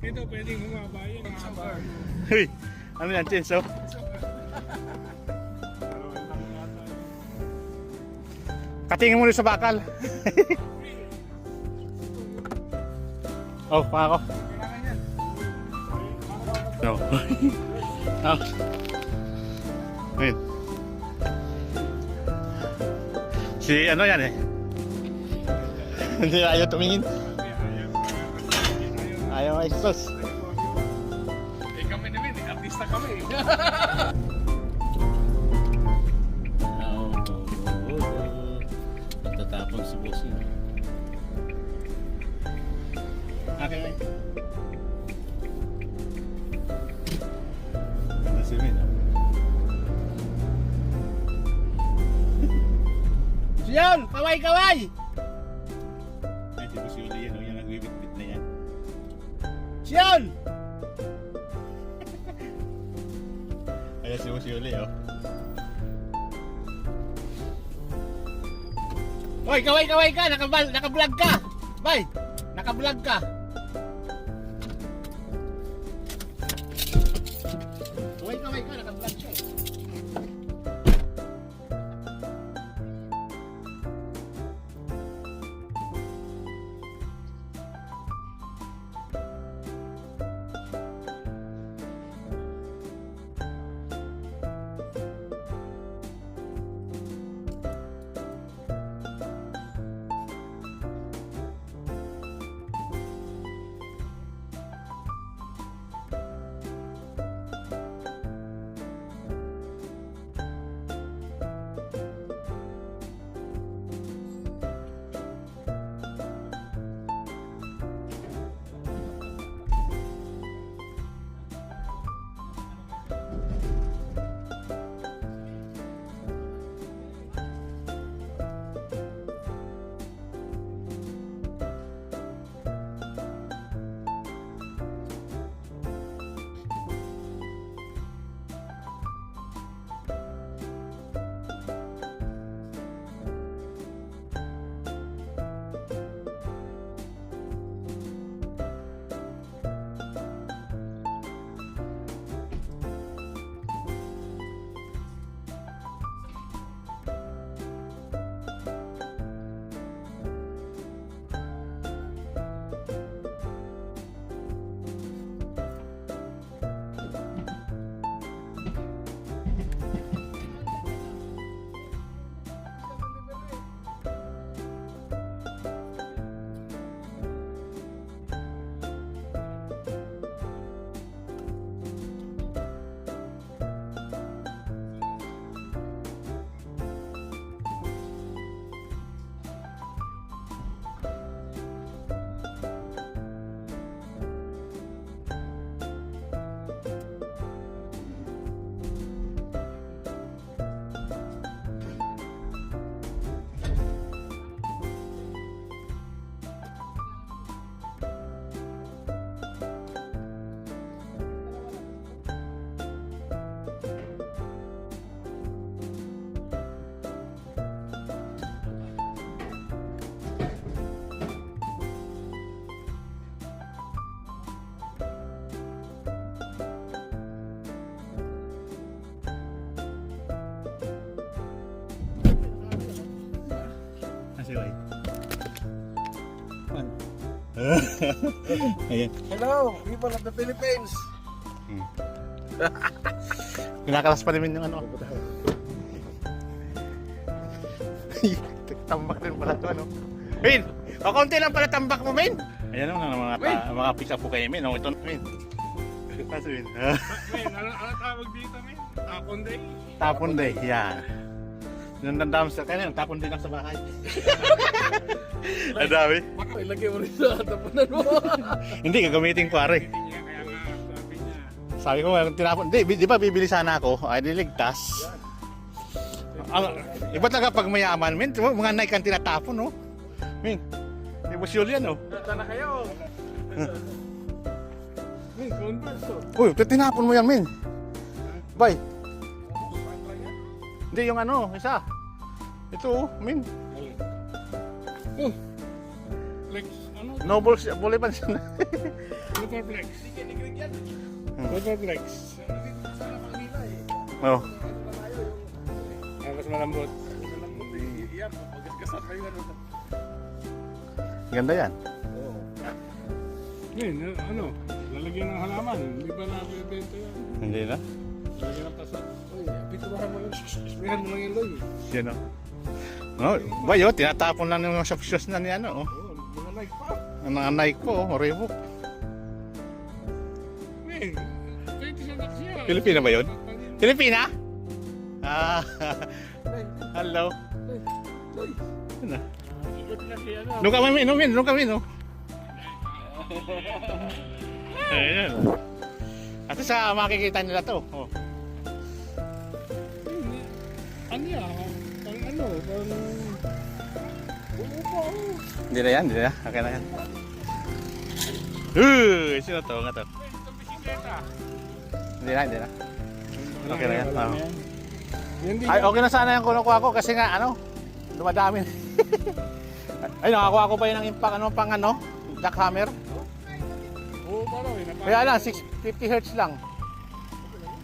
Ito pwedeng humaba yun. Uy, ano yan, Chinso? Katingin mo rin sa bakal. Oh, pangako. No. Oh. Wait. Si ano yan eh. Hindi ayaw tumingin. Ayaw ay sus. Eh kami naman, artista kami. Tatapon si Bossy. Okay. Ganda si Min. Siyan! Kaway-kaway! Ay, si Bossy Uli yan. Yung nagbibit-bit na yan. Siyan! Ayan si Bossy Uli, oh. Hoy, kaway-kaway ka! Naka-vlog ka! Bay! Naka-vlog ka! Kaway-kaway ka! Naka-vlog siya eh. Asiway. Ayan. Hello, people of the Philippines. Kinakalas pa namin yung ano. Tambak din pala ito, ano. Min! Kakunti lang pala tambak mo, Min! Ayan naman mga pick-up po kayo, Min. Oh, ito, Min. Kasi, Min. Men, ano tawag dito, men? Tapon day. Tapon day, yan. Nandandam sa kanya, tapon din lang sa bahay. Ang dami. Baka ilagay mo rin sa tapunan mo. Hindi, gagamitin ko, are. Hindi niya, kaya nga sabi niya. Sabi ko, tinapon. Di ba bibili sana ako? Ay, niligtas. Iba talaga pag mayaman, Min. Mga Nike ang tinatapon, no? Min, di ba sure yan, no? Sana kayo. Men, Converse, oh. Uy, tinapon mo yan, Min. Bay. Hindi, yung ano, isa. Ito, Min. Oh. Flex, ano? Noble, bolipan siya na. Ano Superplex. Hmm. Superplex. Oh. Ay, mas malambot. Yan, pagkasgasan pa yung ano. Ganda yan. Ngayon, ano, lalagyan ng halaman. Hindi ba nabibenta yan? Hindi na. Lalagyan ng tasa. Uy, pitubahan mo lang. Sprayan mo lang yung loy. Yan o. Oh, ba yun, tinatapon lang yung sa shoes na niya, ano, oh. Oo, mga like pa. Ang mga Nike po, oh, Reebok. Ngayon, pwede siya na siya. Pilipina ba yun? Pilipina? Ah, hello. Ano? Ikot na siya, ano. Nung kami, nung kami, no? Ayan. At sa makikita nila to. Oh. Ano yan? Pang ano? Pang... Upo. Hindi na yan, hindi na. Okay na yan. Sino to? Nga to? Itong bisikleta. Hindi na, hindi na. Okay na yan. Wala Oh. na yan. Yan din Ay, yan. okay na sana yung kunakuha ko kasi nga, ano, dumadami. Ay, nakakuha ko pa yun ng impact, ano, pang ano, jackhammer. Oo, parang yun. Kaya lang, 650 Hz lang.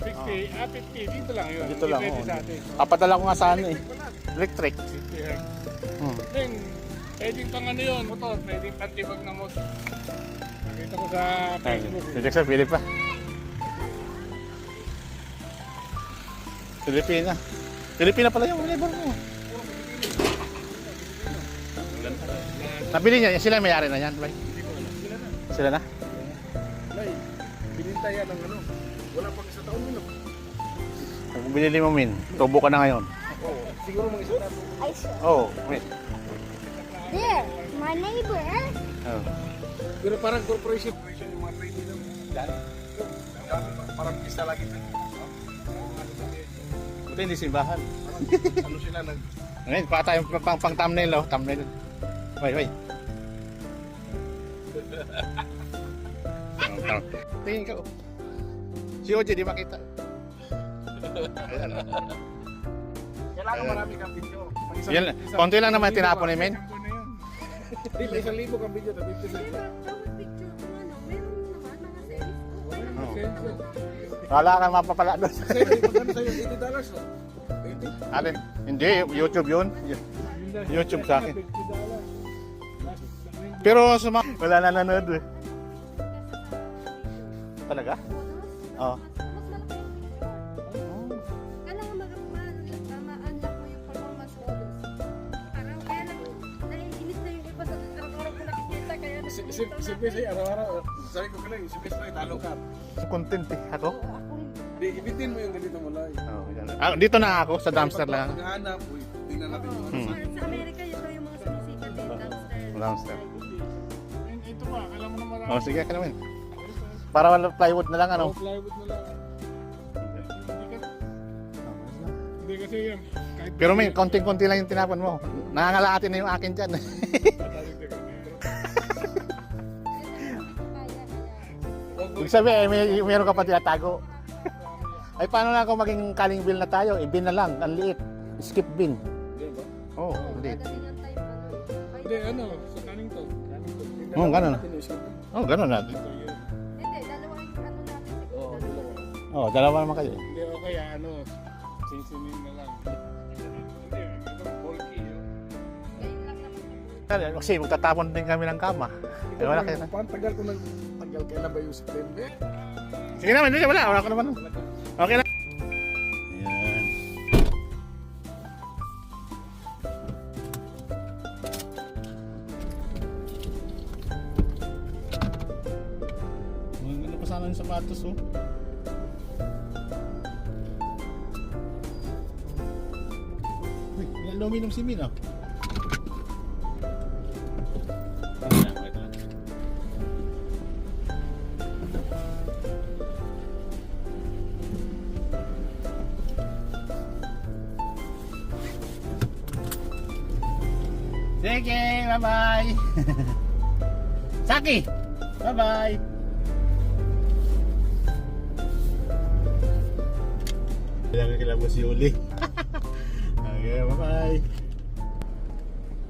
60, 50. Dito lang yun. Dito lang, Hindi pwede oo. sa atin. Papadala ko nga sana eh. Electric. 50 hertz. Hmm. Then, pwedeng pang ano yun, motor. Pwedeng pantibag na motor. Nakita ko sa Facebook. Si Jackson, Philip pa. Pilipina. Pilipina pala yung labor mo. Nabili niya, sila may-ari na yan, bay. Sila na? Nay, binintay yan ng ano. Wala pang isa taon yun. Kung binili mo, Min, tubo ka na ngayon. Oo, siguro mga isa taon. I saw. Oh, wait. There, my neighbor. Oh. Pero parang corporation yung mga trade nila. Parang isa lagi. Buti hindi simbahan. Ano sila nag... Ngayon, pa tayo pang thumbnail, oh. Thumbnail. Wait. Tingin ka, oh. Si OJ, di makita. Ayan, oh. Kailangan marami kang video. Yan, konti lang naman tinapon ni Men. Hindi, may 1,000 kang video. Bawat picture ko ano, meron naman mga series ko. Oh. Wala kang mapapala doon. Magkano sa'yo? $80 no? 80? Alin? Hindi, YouTube yun. YouTube sa akin. Pero wala na nanonood eh. Talaga? Oo. Kailangan ma-unlock mo yung performance modus. Parang kaya lang, naiinis na yung iba sa araw-araw ko nakikita. Kaya Si Besay, araw-araw. Sabi ko lang, si Besay, talo ka. Content eh. Ako? ako hindi. Di, ibitin mo yung ganito mo lang. Oh, yan. Ah, dito na ako sa dumpster lang. Paghahanap, uy, tingnan natin yung ano. Sa Amerika, yun daw yung mga sumisikat din. Dumpster. Ito pa, alam mo na marami. Oh, sige ka naman. Para wala plywood na lang ano. Plywood na lang. Hindi kasi yan. Kahit Pero may konting-konti lang yung tinapon mo. Nangangalatin na yung akin dyan. Ibig sabihin, meron ka pa tinatago. Ay, paano na ako maging calling bill na tayo? I-bin na lang, ang liit. Skip bin. Oh, liit. Hindi, ano, sa Cannington. Oh, ganun. Oh, ganun natin. Hindi, dalawang ano natin siguro. Oh, dalawa naman kayo. Hindi, okay, ano, sinsinin na lang. Hindi, ito, bulky, yun. Ngayon lang naman. Kasi magtatapon din kami ng kama. Eh, wala kayo na. Tagal ko tagal kailan ba yung September? Sige naman, hindi, wala ko naman. Okay lang. Ayan. Ano pa sana yung sapatos, oh? Uy, may aluminum si Min, oh. Wait lang. Sige, bye-bye. Saki, bye-bye. Kailangan kilabos si Uli. Okay, bye-bye.